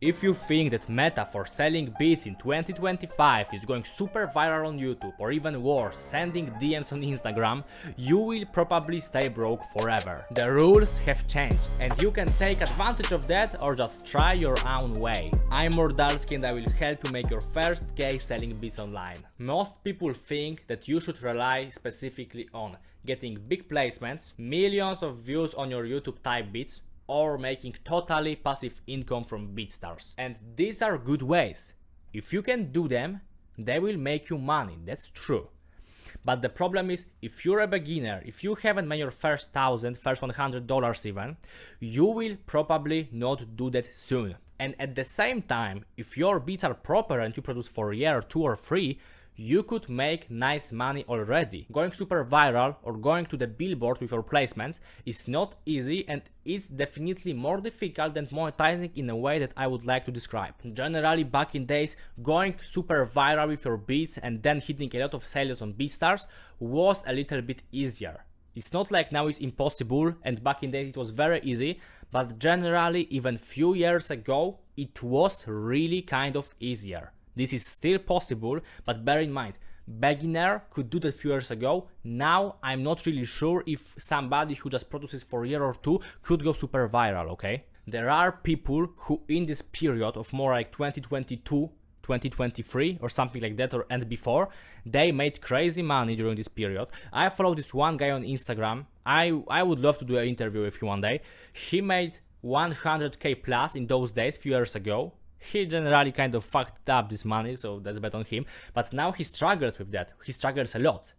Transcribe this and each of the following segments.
If you think that meta for selling beats in 2025 is going super viral on YouTube, or even worse, sending DMs on Instagram, you will probably stay broke forever. The rules have changed, and you can take advantage of that or just try your own way. I'm Mordalski and I will help you make your first K selling beats online. Most people think that you should rely specifically on getting big placements, millions of views on your YouTube type beats, or making totally passive income from BeatStars. And these are good ways. If you can do them, they will make you money, that's true. But the problem is, if you're a beginner, if you haven't made your first $100 even, you will probably not do that soon. And at the same time, if your beats are proper and you produce for a year, 2 or 3, you could make nice money already. Going super viral or going to the billboard with your placements is not easy, and it's definitely more difficult than monetizing in a way that I would like to describe. Generally, back in days, going super viral with your beats and then hitting a lot of sales on BeatStars was a little bit easier. It's not like now it's impossible, and back in days it was very easy, but generally even few years ago it was really kind of easier. This is still possible, but bear in mind, beginner could do that few years ago. Now I'm not really sure if somebody who just produces for a year or two could go super viral, okay? There are people who in this period of more like 2022, 2023 or something like that, or and before, they made crazy money during this period. I follow this one guy on Instagram. I would love to do an interview with him one day. He made 100k plus in those days, few years ago. He generally kind of fucked up this money, so that's bad on him. But now he struggles with that. He struggles a lot.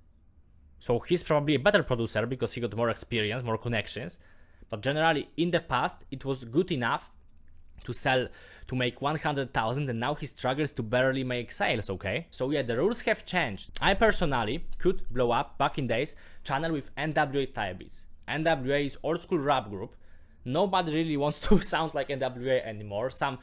So he's probably a better producer because he got more experience, more connections. But generally, in the past, it was good enough to make 100,000, and now he struggles to barely make sales, okay? So yeah, the rules have changed. I personally could blow up, back in days, channel with NWA type beats. NWA is old school rap group. Nobody really wants to sound like NWA anymore. Some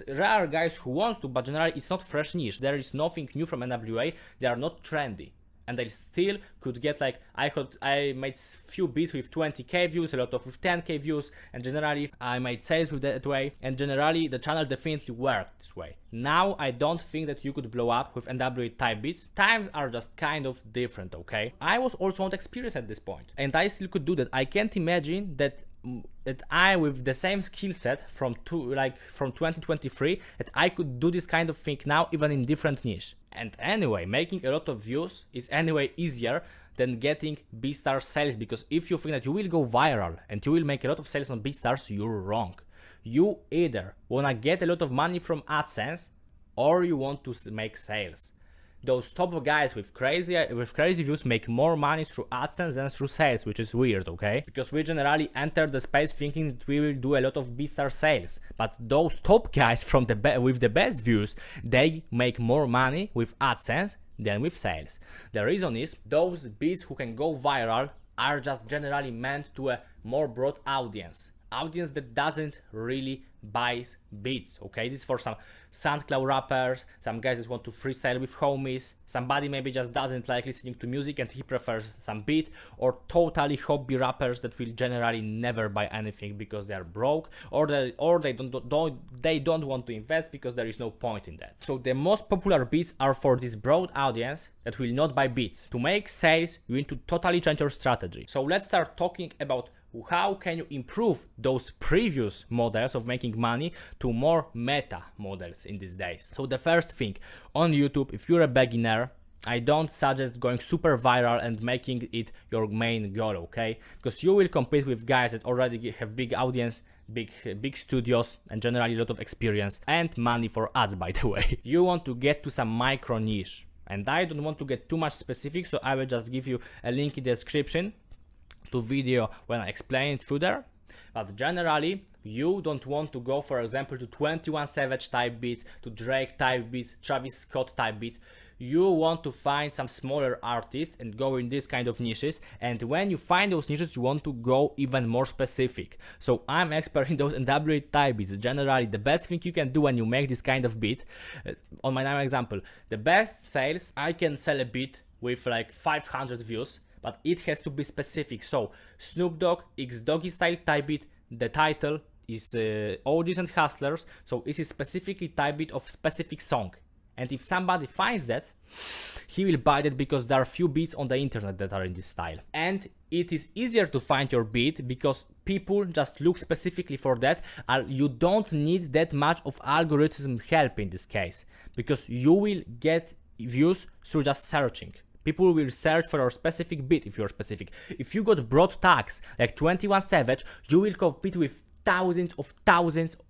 rare guys who want to, but generally it's not fresh niche. There is nothing new from NWA. They are not trendy, and they still could get like, I made few beats with 20k views, a lot of with 10k views, and generally I made sales with that way, and generally the channel definitely worked this way. Now I don't think that you could blow up with NWA type beats. Times are just kind of different, okay? I was also not experienced at this point, and I still could do that. I can't imagine that I, with the same skill set from 2023, that I could do this kind of thing now, even in different niche. And anyway, making a lot of views is anyway easier than getting BeatStars sales, because if you think that you will go viral and you will make a lot of sales on BeatStars, you're wrong. You either wanna get a lot of money from AdSense or you want to make sales. Those top guys with crazy views make more money through AdSense than through sales, which is weird, okay? Because we generally enter the space thinking that we will do a lot of BeatStars sales, but those top guys from with the best views, they make more money with AdSense than with sales. The reason is those beats who can go viral are just generally meant to a more broad audience that doesn't really buy beats, okay? This is for some SoundCloud rappers, some guys that want to freestyle with homies, somebody maybe just doesn't like listening to music and he prefers some beat, or totally hobby rappers that will generally never buy anything because they are broke, or they don't want to invest because there is no point in that. So the most popular beats are for this broad audience that will not buy beats. To make sales, you need to totally change your strategy. So let's start talking about how can you improve those previous models of making money to more meta models in these days. So the first thing, on YouTube, if you're a beginner, I don't suggest going super viral and making it your main goal, okay? Because you will compete with guys that already have big audience, big studios, and generally a lot of experience and money for ads, by the way. You want to get to some micro niche, and I don't want to get too much specific, so I will just give you a link in the description to video when I explain it further. But generally, you don't want to go, for example, to 21 Savage type beats, to Drake type beats, Travis Scott type beats. You want to find some smaller artists and go in this kind of niches, and when you find those niches, you want to go even more specific. So I'm expert in those NWA type beats. Generally, the best thing you can do when you make this kind of beat, on my name example, the best sales, I can sell a beat with like 500 views, but it has to be specific. So Snoop Dogg X Doggy Style type beat, the title, is OGs and hustlers, so it is specifically type beat of specific song. And if somebody finds that, he will buy that because there are few beats on the internet that are in this style. And it is easier to find your beat because people just look specifically for that. You don't need that much of algorithm help in this case, because you will get views through just searching. People will search for your specific beat if you're specific. If you got broad tags like 21 Savage, you will compete with thousands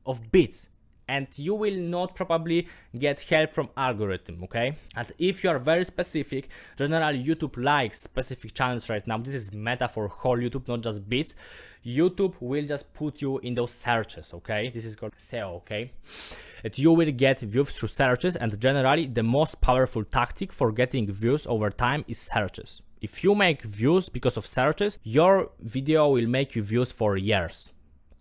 of beats. And you will not probably get help from algorithm, okay? And if you are very specific, generally YouTube likes specific channels right now. This is meta for whole YouTube, not just beats. YouTube will just put you in those searches, okay? This is called SEO, okay? And you will get views through searches, and generally the most powerful tactic for getting views over time is searches. If you make views because of searches, your video will make you views for years.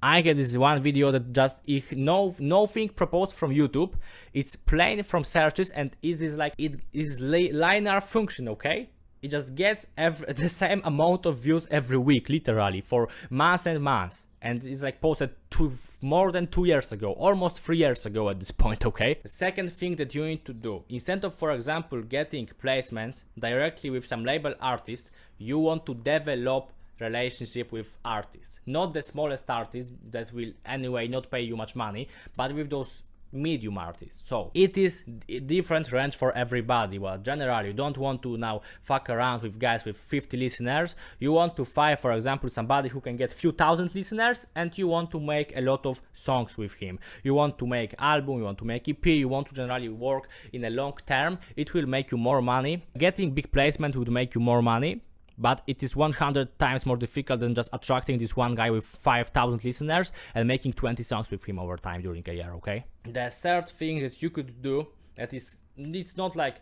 I had this one video that just nothing proposed from YouTube. It's plain from searches, and it is linear function, okay? It just gets the same amount of views every week, literally, for months and months. And it's like posted more than 2 years ago, almost 3 years ago at this point, okay? The second thing that you need to do, instead of, for example, getting placements directly with some label artists, you want to develop relationship with artists, not the smallest artists that will anyway not pay you much money, but with those medium artists. So it is a different range for everybody. Well, generally you don't want to now fuck around with guys with 50 listeners. You want to find, for example, somebody who can get few thousand listeners, and you want to make a lot of songs with him. You want to make album, you want to make EP, you want to generally work in a long term. It will make you more money. Getting big placement would make you more money, but it is 100 times more difficult than just attracting this one guy with 5,000 listeners and making 20 songs with him over time during a year, okay? The third thing that you could do, it's not like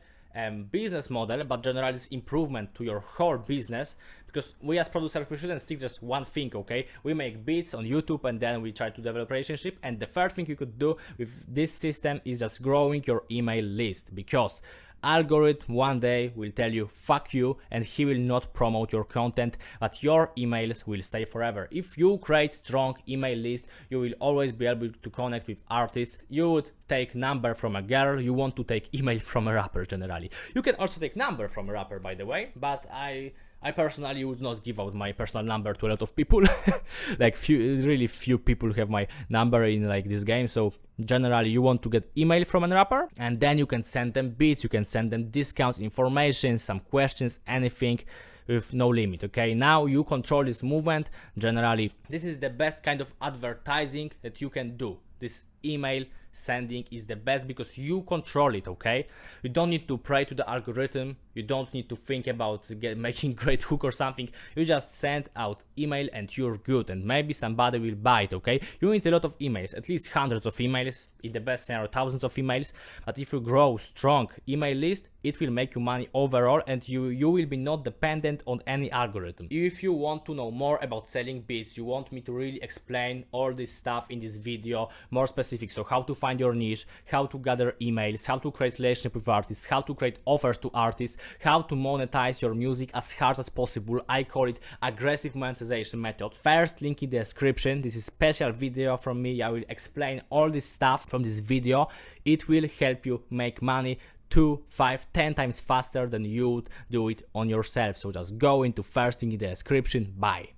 business model, but generally it's improvement to your whole business, because we as producers, we shouldn't stick just one thing, okay? We make beats on YouTube and then we try to develop relationship. And the third thing you could do with this system is just growing your email list, because algorithm one day will tell you fuck you, and he will not promote your content, but your emails will stay forever. If you create strong email list, you will always be able to connect with artists. You would take number from a girl, you want to take email from a rapper generally. You can also take number from a rapper, by the way, but I personally would not give out my personal number to a lot of people. Like really few people have my number in like this game. So generally you want to get email from a rapper, and then you can send them beats, you can send them discounts, information, some questions, anything, with no limit, okay? Now you control this movement. Generally, this is the best kind of advertising that you can do. This email sending is the best because you control it, okay? You don't need to pray to the algorithm. You don't need to think about making great hook or something. You just send out email and you're good, and maybe somebody will buy it, okay? You need a lot of emails, at least hundreds of emails, in the best scenario thousands of emails. But if you grow strong email list, it will make you money overall, and you will be not dependent on any algorithm. If you want to know more about selling beats, you want me to really explain all this stuff in this video, more specific, so how to find your niche, how to gather emails, how to create relationship with artists, how to create offers to artists, how to monetize your music as hard as possible. I call it aggressive monetization method. First link in the description. This is special video from me. I will explain all this stuff from this video. It will help you make money 2, 5, 10 times faster than you would do it on yourself. So just go into first link in the description. Bye.